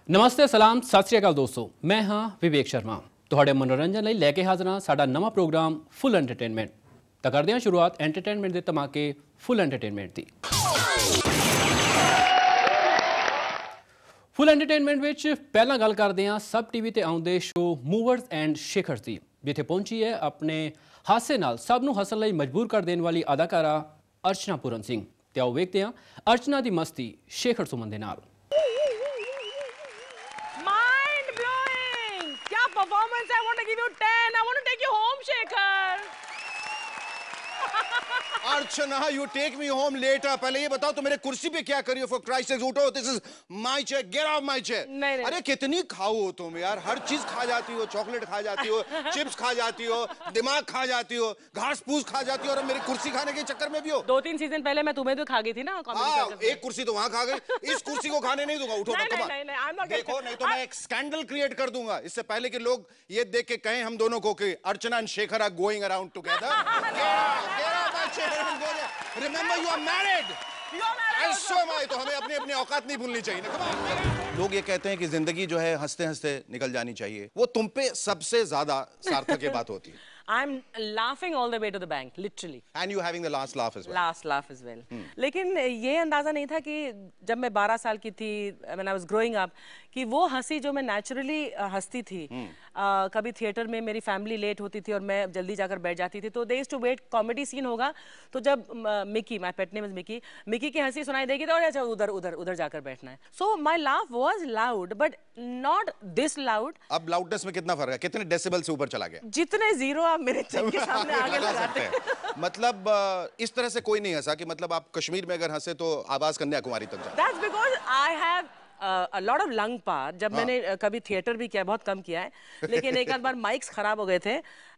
ਨਮਸਤੇ ਸਲਾਮ ਸਤਿ ਸ਼੍ਰੀ ਅਕਾਲ ਦੋਸਤੋ ਮੈਂ ਹਾਂ ਵਿਵੇਕ ਸ਼ਰਮਾ ਤੁਹਾਡੇ ਮਨੋਰੰਜਨ ਲਈ ਲੈ ਕੇ ਹਾਜ਼ਰ ਹਾਂ ਸਾਡਾ ਨਵਾਂ ਪ੍ਰੋਗਰਾਮ ਫੁੱਲ ਐਂਟਰਟੇਨਮੈਂਟ ਤਾਂ ਕਰਦੇ ਹਾਂ ਸ਼ੁਰੂਆਤ ਐਂਟਰਟੇਨਮੈਂਟ ਦੇ ਧਮਾਕੇ ਫੁੱਲ ਐਂਟਰਟੇਨਮੈਂਟ ਦੀ ਫੁੱਲ ਐਂਟਰਟੇਨਮੈਂਟ ਵਿੱਚ ਪਹਿਲਾਂ ਗੱਲ ਕਰਦੇ ਹਾਂ ਸਬ ਟੀਵੀ ਤੇ ਆਉਂਦੇ ਸ਼ੋ ਮੂਵਰਸ ਐਂਡ ਸ਼ੇਕਰਸ ਦੀ ਜਿੱਥੇ ਪਹੁੰਚੀ ਹੈ ਆਪਣੇ ਹਾਸੇ ਨਾਲ ਸਭ ਨੂੰ ਹੱਸਣ ਲਈ ਮਜਬੂਰ ਕਰ ਦੇਣ ਵਾਲੀ ਅਦਾਕਾਰਾ ਅਰਚਨਾ ਪੂਰਨ ਸਿੰਘ ਤੇ ਆਓ ਵੇਖਦੇ ਹਾਂ ਅਰਚਨਾ ਦੀ ਮਸਤੀ ਸ਼ੇਖਰ ਸੁਮਨ ਦੇ ਨਾਲ Performance, I want to give you 10. I want to take you home, Shekhar. Archana, you take me home later. पहले ये बताओ तुम मेरे कुर्सी पे क्या करी हो? For Christ's sake, उठो. This is my chair. Get off my chair. नहीं अरे कितनी खाओ हो तुम यार? हर चीज खा जाती हो, चॉकलेट खा जाती हो, चिप्स खा जाती हो, दिमाग खा जाती हो, घास फूस खा जाती हो और मेरी कुर्सी खाने के चक्कर में भी हो. 2-3 सीजन पहले मैं तुम्हें तो खा गई थी ना. एक कुर्सी तो वहाँ खा गई. इस कुर्सी को खाने नहीं दूंगा. उठो. देखो नहीं तो मैं एक स्कैंडल क्रिएट कर दूंगा. इससे पहले कि लोग ये देख के कहें हम दोनों को कि Archana and Shekhar are going around together. Remember you are married. ऐसो माय तो हमें अपनी अपनी औकात नहीं भूलनी चाहिए ना. लोग ये कहते हैं कि जिंदगी जो है हंसते हंसते निकल जानी चाहिए. वो तुम पे सबसे ज्यादा सार्थक ये बात होती है. I'm laughing all the way to the bank, literally. And you having the last laugh as well. Last laugh as well. लेकिन ये अंदाजा नहीं था कि जब मैं 12 साल की थी, when I was growing up, कि वो हंसी जो मैं नेचुरली हंसती थी. कभी थिएटर में मेरी फैमिली लेट होती थी और मैं जल्दी जाकर बैठ जाती थी तो they used to wait comedy scene होगा तो जब Mickey my pet name is Mickey की हंसी सुनाई देगी तो अच्छा उधर जाकर बैठना है. So my laugh was loud but not this loud. अब लाउडनेस में कितना फर्क है? कितने डेसिबल से ऊपर चला गया? जितने जीरो आप मेरे चेक के सामने आगे लगाते हैं. मतलब इस तरह से कोई नहीं हंसा कि मतलब आप कश्मीर में अगर हंसे तो आवाज कन्याकुमारी तक जाए. That's because I have a lot of lung power. जब मैंने कभी थिएटर भी किया, बहुत कम किया है, लेकिन एक आध बार माइक्स खराब हो गए थे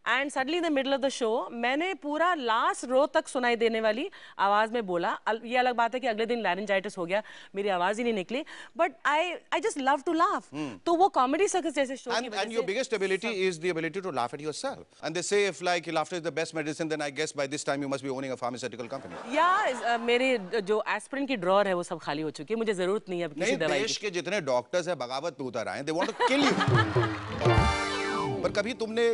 and suddenly in the middle of the show मैंने पूरा लास्ट रो तक सुनाई देने वाली आवाज में बोला. ये अलग बात है कि अगले दिन लैरिंजाइटिस हो गया, मेरी आवाज ही नहीं निकली, but I just love to laugh. तो वो कॉमेडी सर्कस जैसे शो की वजह से. And your biggest ability is the ability to laugh at yourself. And they say if like laughter is the best medicine, then I guess by this time you must be owning a pharmaceutical company. या मेरे जो aspirin की drawer है वो सब खाली हो चुकी है, मुझे जरूरत नहीं है अब किसी दवाई की. देश के जितने डॉक्टर्स हैं बगावत पे उतर आए हैं, they want to kill you. पर कभी तुमने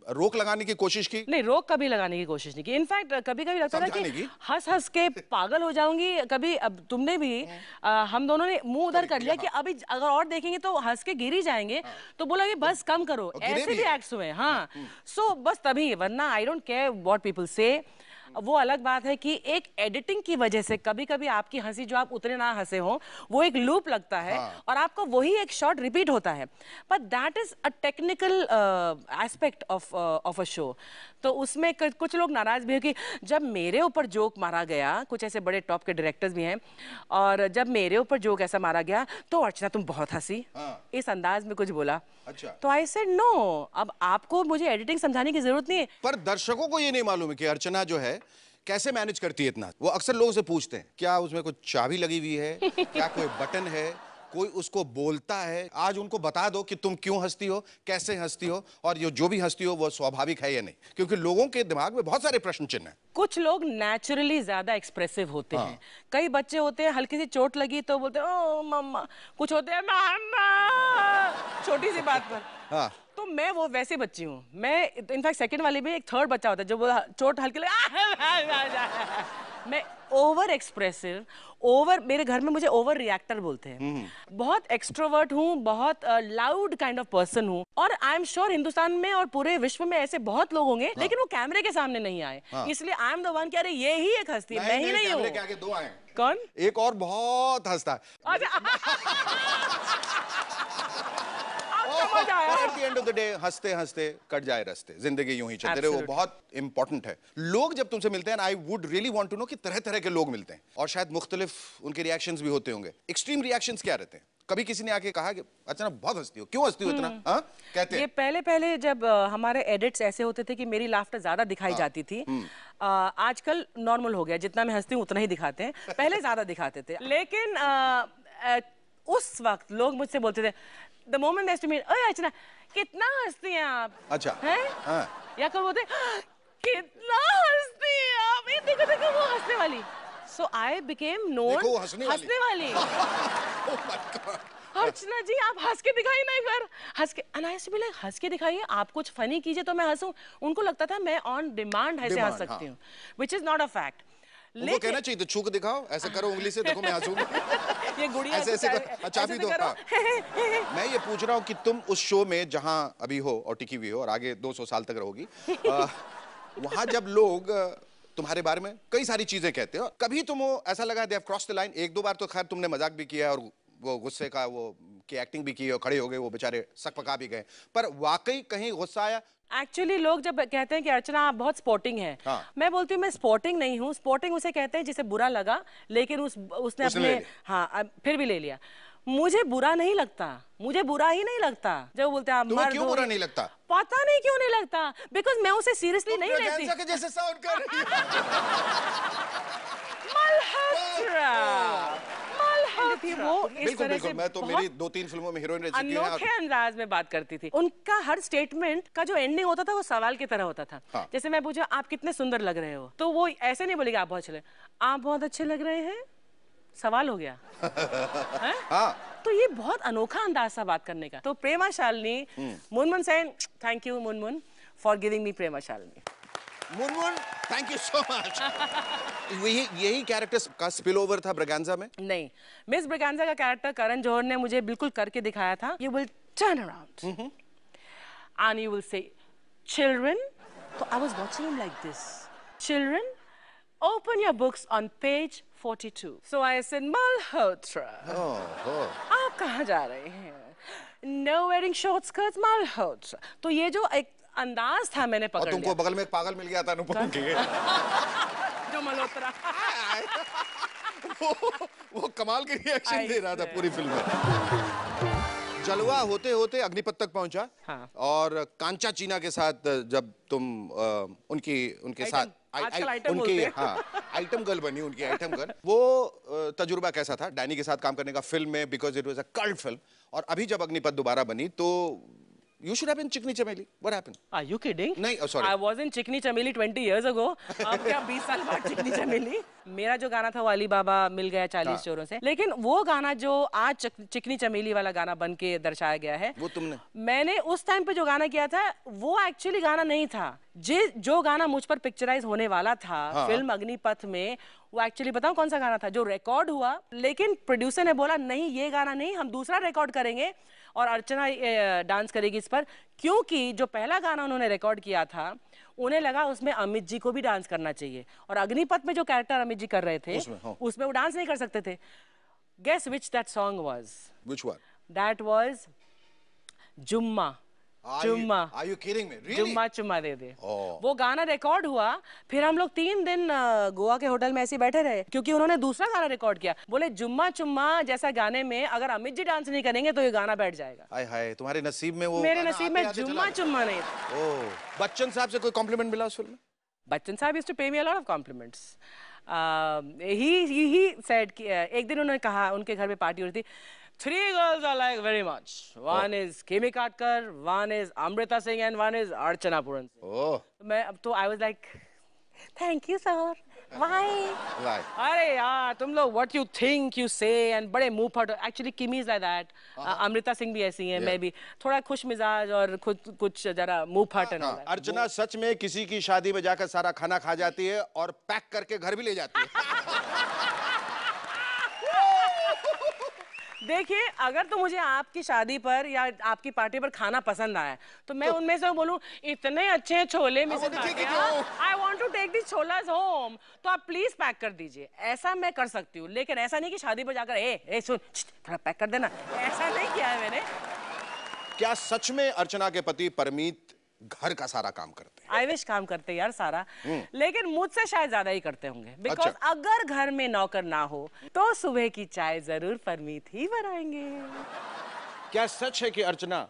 रोक लगाने की कोशिश की? नहीं, रोक कभी लगाने की कोशिश नहीं की. इनफैक्ट कभी कभी लगता था कि हंस हंस के पागल हो जाऊंगी. कभी अब तुमने भी हम दोनों ने मुंह उधर कर लिया कि अभी अगर और देखेंगे तो हंस के गिर ही जाएंगे. तो बोला कि बस कम करो. ऐसे भी एक्ट्स हुए. हाँ, सो बस तभी, वरना I don't care what people से. वो अलग बात है कि एक एडिटिंग की वजह से कभी कभी आपकी हंसी जो आप उतने ना हंसे हो वो एक लूप लगता है और आपका वही एक शॉट रिपीट होता है. But that is a technical aspect of a show. तो उसमें कुछ लोग नाराज भी हो कि जब मेरे ऊपर जोक मारा गया, कुछ ऐसे बड़े टॉप के डायरेक्टर्स भी हैं, और जब मेरे ऊपर जोक ऐसा मारा गया तो अर्चना तुम बहुत हंसी, इस अंदाज में कुछ बोला. अच्छा. तो आई सेड नो, अब आपको मुझे एडिटिंग समझाने की जरूरत नहीं है. पर दर्शकों को ये नहीं मालूम है कि अर्चना जो है कैसे मैनेज करती है इतना. वो अक्सर लोगों से पूछते हैं क्या उसमें कोई चाबी लगी हुई है, क्या कोई बटन है, कोई उसको बोलता है. आज उनको बता दो कि तुम क्यों हंसती हो, कैसे हंसती हो, और ये जो भी हंसती हो वो स्वाभाविक है या नहीं, क्योंकि लोगों के दिमाग में बहुत सारे प्रश्न चिन्ह हैं. कुछ लोग नेचुरली ज्यादा एक्सप्रेसिव होते हैं. कई बच्चे होते हैं हल्की सी चोट लगी तो बोलते हैं ओ मम्मा. कुछ होते हैं मम्मा छोटी सी बात पर. तो मैं वो वैसे बच्ची हूँ. मैं इनफैक्ट सेकंड वाली भी एक थर्ड बच्चा होता है जो वो चोट हल्की लगे मैं ओवर एक्सप्रेसिव, ओवर, मेरे घर में मुझे ओवर रिएक्टर बोलते हैं. बहुत एक्सट्रोवर्ट हूँ, बहुत लाउड काइंड ऑफ पर्सन हूँ, और आई एम श्योर हिंदुस्तान में और पूरे विश्व में ऐसे बहुत लोग होंगे लेकिन वो कैमरे के सामने नहीं आए. इसलिए आई एम द वन कि अरे ये ही एक हस्ती है, मैं ही नहीं हूँ. कैमरे के आगे दो आए. कौन? एक और बहुत हंसता है. At the end of the day हंसते हंसते कट जाए रास्ते, जिंदगी यूं ही चलती रहे. वो बहुत इंपॉर्टेंट है. लोग जब तुमसे मिलते हैं, I would really want to know कि तरह तरह के लोग मिलते हैं और शायद मुख्तलिफ उनके रिएक्शंस भी होते होंगे. एक्सट्रीम रिएक्शंस क्या रहते हैं? कभी किसी ने आके कहा कि अच्छा ना बहुत हंसती हो, क्यों हंसती हो इतना? कहते हैं ये पहले जब हमारे एडिट्स ऐसे होते थे कि मेरी लाफ्टर ज्यादा दिखाई जाती थी. आजकल नॉर्मल हो गया, जितना मैं हंसती हूँ उतना ही दिखाते हैं. पहले ज्यादा दिखाते थे, लेकिन उस वक्त लोग मुझसे बोलते थे the moment they to meet, ओए अर्चना कितना हंसती हैं आप. अच्छा. हैं? या कब बोलते कितना हंसती हैं आप, ये देखो देखो वो हंसने वाली. So I became known हंसने वाली. Oh my God. अर्चना जी आप हंस के दिखाइए ना एक बार, हंस के, अनायास भी लाइक हंस के दिखाइए, आप कुछ फनी कीजिए तो मैं हंसूं। उनको लगता था मैं ऑन डिमांड ऐसे हंस सकती हूँ, which is not a fact. उनको कहना चाहिए तो छू के दिखाओ, ऐसे करो उंगली से, देखो मैं हंसूंगा। ये गुड़िया ऐसे ऐसे कर, चाबी दो। हाँ। मैं ये पूछ रहा हूँ कि तुम उस शो में जहां अभी हो और टिकी हुई हो और आगे 200 साल तक रहोगी, वहां जब लोग तुम्हारे बारे में कई सारी चीजें कहते हो, कभी तुम ऐसा लगा they have crossed the line? एक दो बार तो खैर तुमने मजाक भी किया और वो गुस्से का वो की एक्टिंग भी की और खड़े हो गए, वो बेचारे सकपका भी गए, पर वाकई कहीं गुस्सा आया? एक्चुअली लोग जब कहते हैं कि अर्चना आप बहुत स्पोर्टिंग हैं, हाँ। मैं बोलती हूँ मैं स्पोर्टिंग नहीं हूँ। स्पोर्टिंग उसे कहते हैं जिसे बुरा लगा, लेकिन उसने अपने फिर भी ले लिया। मुझे बुरा नहीं लगता, मुझे बुरा ही नहीं लगता जब बोलते हैं आप मर्द हो। क्यों बुरा नहीं लगता? पता नहीं क्यों नहीं लगता, बिकॉज मैं उसे सीरियसली नहीं लेती। के जैसे साउंड कर रही है। वो बिल्कुल बिल्कुल, मैं तो मेरी 2-3 फिल्मों में हीरोइन रह चुकी है। अनोखे अंदाज में बात करती थी। उनका हर स्टेटमेंट का जो एंडिंग होता था वो सवाल की तरह होता था। हाँ। जैसे मैं पूछा आप कितने सुंदर लग रहे हो, तो वो ऐसे नहीं बोलेगी आप बहुत अच्छे लग, आप बहुत अच्छे लग रहे हैं, सवाल हो गया। हाँ। तो ये बहुत अनोखा अंदाज था बात करने का। तो Prema Shalini, Munmun Sen, thank you Munmun for giving me Prema Shalini. Munmun, thank you so much. यही कैरेक्टर का स्पिल ओवर था ब्रगांजा में? नहीं, मिस ब्रगांजा का कैरेक्टर करण जौहर ने मुझे बिल्कुल करके दिखाया था। You will turn around and you will say, children. So I was watching him like this. Children, open your books on page 42. So I said, Malhotra. आप कहाँ जा रहे हैं? No wearing short skirts, Malhotra. तो ये जो एक अंदाज था मैंने पकड़ लिया। और तुमको बगल में एक पागल मिल गया था अनुपम के। जो मल्होत्रा। वो कमाल के रिएक्शन दे रहा था पूरी फिल्म में। जलवा होते होते अग्निपथ तक पहुंचा। हाँ। और कांचा चीना के साथ जब तुम उनके साथ आइटम गर्ल बनी, उनकी आइटम गर्ल, वो तजुर्बा कैसा था डैनी के साथ काम करने का फिल्म में? Because it was a cult film. और अभी जब अग्निपथ दोबारा बनी तो you should have been चिकनी चमेली. What happened? Are you kidding? नहीं, oh sorry. I was in चिकनी चमेली 20 years ago. अब क्या 20 साल बाद चिकनी चमेली? मेरा जो गाना था वो अली बाबा मिल गया 40 चोरों से, लेकिन वो गाना जो आज चिकनी चमेली वाला गाना बन के दर्शाया गया है, वो तुमने? मैंने उस टाइम पे जो गाना किया था वो एक्चुअली गाना नहीं था। जो गाना मुझ पर पिक्चराइज होने वाला था फिल्म अग्निपथ में, वो एक्चुअली बताऊं कौन सा गाना था? जो रिकॉर्ड हुआ, लेकिन प्रोड्यूसर ने बोला नहीं ये गाना नहीं, हम दूसरा रिकॉर्ड करेंगे और अर्चना डांस करेगी इस पर, क्योंकि जो पहला गाना उन्होंने रिकॉर्ड किया था उन्हें लगा उसमें अमित जी को भी डांस करना चाहिए, और अग्निपथ में जो कैरेक्टर अमित जी कर रहे थे उसमें वो डांस नहीं कर सकते थे। Guess which that song was? Which one? That was Jumma. Chumma. Are you kidding me? Really? जुम्मा चुम्मा दे दे। वो गाना रिकॉर्ड हुआ, फिर हम लोग 3 दिन गोवा के होटल में ऐसे बैठे रहे, क्योंकि उन्होंने दूसरा गाना रिकॉर्ड किया। बोले जुम्मा चुम्मा जैसा गाने में अगर अमित जी डांस नहीं करेंगे तो ये गाना बैठ जाएगा। हाय हाय, तुम्हारे नसीब में वो, मेरे नसीब में जुम्मा चुम्मा नहीं था। ओह, बच्चन साहब से कोई कॉम्प्लीमेंट मिला उस फिल्म में? बच्चन साहब used to pay me a lot of compliments. He said कि एक दिन उन्होंने कहा, उनके घर में पार्टी हो रही थी, 3 girls I like very much. One is Kimi Katkar, one is Amrita Singh, and one is Archana Puran Singh. Oh. I was like, thank you sir. Why? अरे यार तुम लोग what you think you say and बड़े मुंह फट। Actually Kimi is like that. Amrita Singh भी ऐसी है, मैं भी थोड़ा खुश मिजाज और खुद कुछ जरा मुंह फट है। अर्चना सच में किसी की शादी में जाकर सारा खाना खा जाती है और पैक करके घर भी ले जाती है। देखिए, अगर तो मुझे आपकी शादी पर या आपकी पार्टी पर खाना पसंद आया तो मैं उनमें से बोलूं इतने अच्छे छोले में से I want to take this छोलास होम, तो आप प्लीज पैक कर दीजिए। ऐसा मैं कर सकती हूँ, लेकिन ऐसा नहीं कि शादी पर जाकर ए सुन थोड़ा पैक कर देना, ऐसा नहीं किया है मैंने। क्या सच में अर्चना के पति परमीत घर का सारा काम करते हैं? आई विश काम करते यार सारा, लेकिन मुझसे शायद ज्यादा ही करते होंगे। बिकॉज अगर घर में नौकर ना हो तो सुबह की चाय जरूर परमीत ही बनाएंगे। क्या सच है कि अर्चना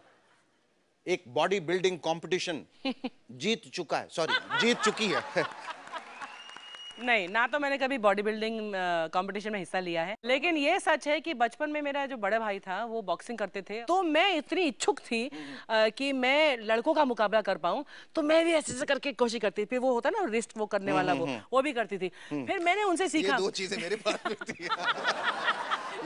एक बॉडी बिल्डिंग कंपटीशन जीत चुकी है? नहीं, ना तो मैंने कभी बॉडी बिल्डिंग कंपटीशन में हिस्सा लिया है, लेकिन ये सच है कि बचपन में मेरा जो बड़े भाई था वो बॉक्सिंग करते थे, तो मैं इतनी इच्छुक थी कि मैं लड़कों का मुकाबला कर पाऊं, तो मैं भी ऐसे करके कोशिश करती थी। वो होता ना रिस्ट वो करने वाला, वो भी करती थी। फिर मैंने उनसे सीखा। ये 2 चीजें मेरे पास भी थी।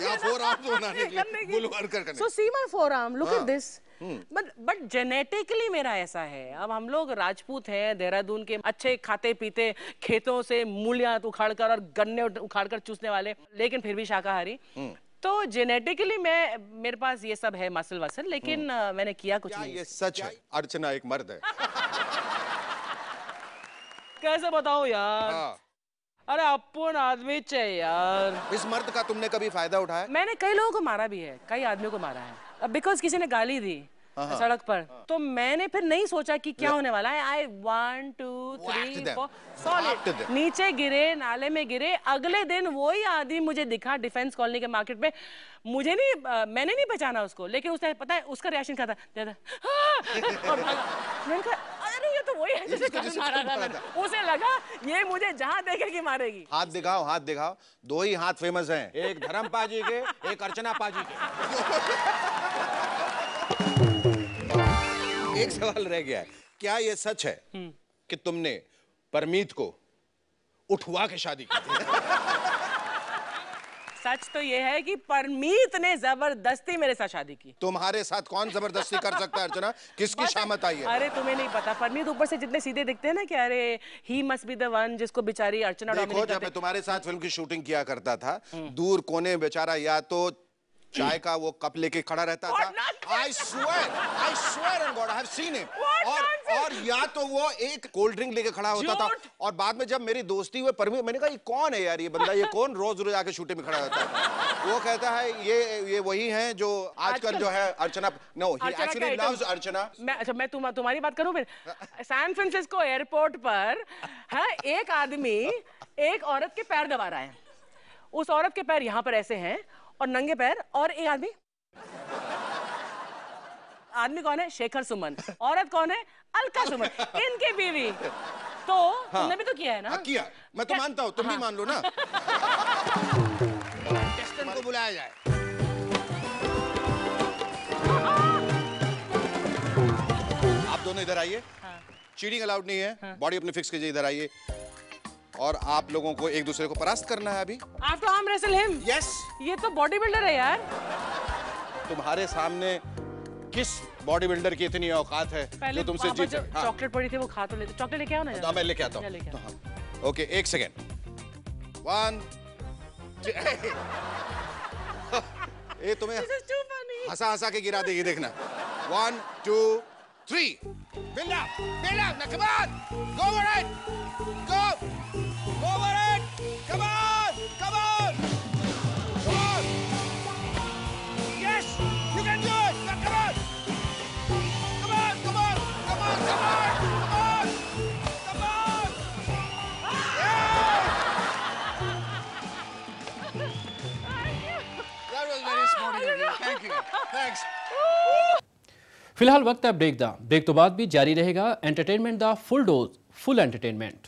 या फोर आर्म्स बनाने के लिए बुल वर्कर करने। So see my forearm, look at this. But genetically मेरा ऐसा है। अब हम लोग राजपूत हैं, देहरादून के अच्छे खाते पीते, खेतों से मूलियां उखाड़ कर और गन्ने उखाड़ कर चूसने वाले, लेकिन फिर भी शाकाहारी। तो जेनेटिकली मेरे पास ये सब है, मसल वसल, लेकिन मैंने किया कुछ नहीं। ये सच है अर्चना एक मर्द है? कैसे बताऊं यार? अरे अपन आदमी चाहिए यार। इस मर्द का तुमने कभी फायदा उठाया? मैंने कई लोगों को मारा भी है, कई आदमियों को मारा है, बिकॉज किसी ने गाली दी सड़क पर, तो मैंने फिर नहीं सोचा कि क्या होने वाला है। आई 1 2 3 4 सॉलिड नीचे गिरे, नाले में गिरे। अगले दिन वही आदमी मुझे दिखा डिफेंस कॉलोनी के मार्केट में। मुझे नहीं, मैंने नहीं पहचाना उसको, लेकिन उसने, पता है उसका रिएक्शन क्या था? और मैंने कहा अरे ये तो वही है जिसे मारा था मैंने। उसे लगा ये मुझे जहां देखेगी मारेगी। हाथ दिखाओ, हाथ दिखाओ। दो ही हाथ फेमस हैं, एक धर्म पाजी के, एक अर्चना पाजी के। एक सवाल रह गया है, क्या ये सच है कि तुमने परमीत को उठवा के शादी की थी? सच तो ये है कि परमीत ने जबरदस्ती मेरे साथ शादी की। तुम्हारे साथ कौन जबरदस्ती कर सकता है अर्चना? किसकी शामत आई है? अरे तुम्हें नहीं पता, परमीत ऊपर से जितने सीधे दिखते हैं ना कि अरे he must be the one जिसको बेचारी अर्चना देखो, जब मैं तुम्हारे साथ फिल्म की शूटिंग किया करता था, दूर कोने बेचारा या तो चाय का वो कप लेके खड़ा रहता था, I swear on God, I have seen him, और या तो वो एक कोल्ड ड्रिंक लेके खड़ा होता था। और बाद में जब मेरी दोस्ती हुई परमीत, मैंने कहा ये कौन है यार, ये बंदा, ये कौन रोज रोज आके शूटिंग में खड़ा होता है? वो कहता है ये वही हैं जो आजकल जो है अर्चना। नो, he actually loves अर्चना। अच्छा, मैं तुम्हारी बात करूं फिर। सैन फ्रांसिस्को एयरपोर्ट पर है एक आदमी एक औरत के पैर दबा रहा है। उस औरत के पैर यहाँ पर ऐसे हैं और नंगे पैर, और एक आदमी कौन है? शेखर सुमन। औरत कौन है? अलका सुमन, इनकी बीवी। तो तुमने भी तो किया है ना? किया, मैं तो मानता हूँ, तुम भी मान लो ना। टेस्टन को बुलाया जाए। आप दोनों इधर आइए। चीटिंग अलाउड नहीं है, बॉडी अपनी फिक्स कीजिए, इधर आइए। और आप लोगों को एक दूसरे को परास्त करना है अभी। After arm wrestle him? Yes. ये तो बॉडी बिल्डर है यार। तुम्हारे सामने किस बॉडी बिल्डर की इतनी औकात है जो तुमसे जीत? चॉकलेट पड़ी थी वो खा तो लेते। चॉकलेट लेके आओ ना। मैं लेके आता हूँ। ओके, एक सेकेंड। 1 2 ये तुम्हें हंसा हंसा के गिरा देगी, देखना। 1 2 3 build up, now come on, go for it, go for it, come on, yes, you can do it, now come on, that was very smart of you, thank you, thanks. फिलहाल वक्त है break दा। Break तो बाद भी जारी रहेगा entertainment दा फुल डोज, फुल एंटरटेनमेंट।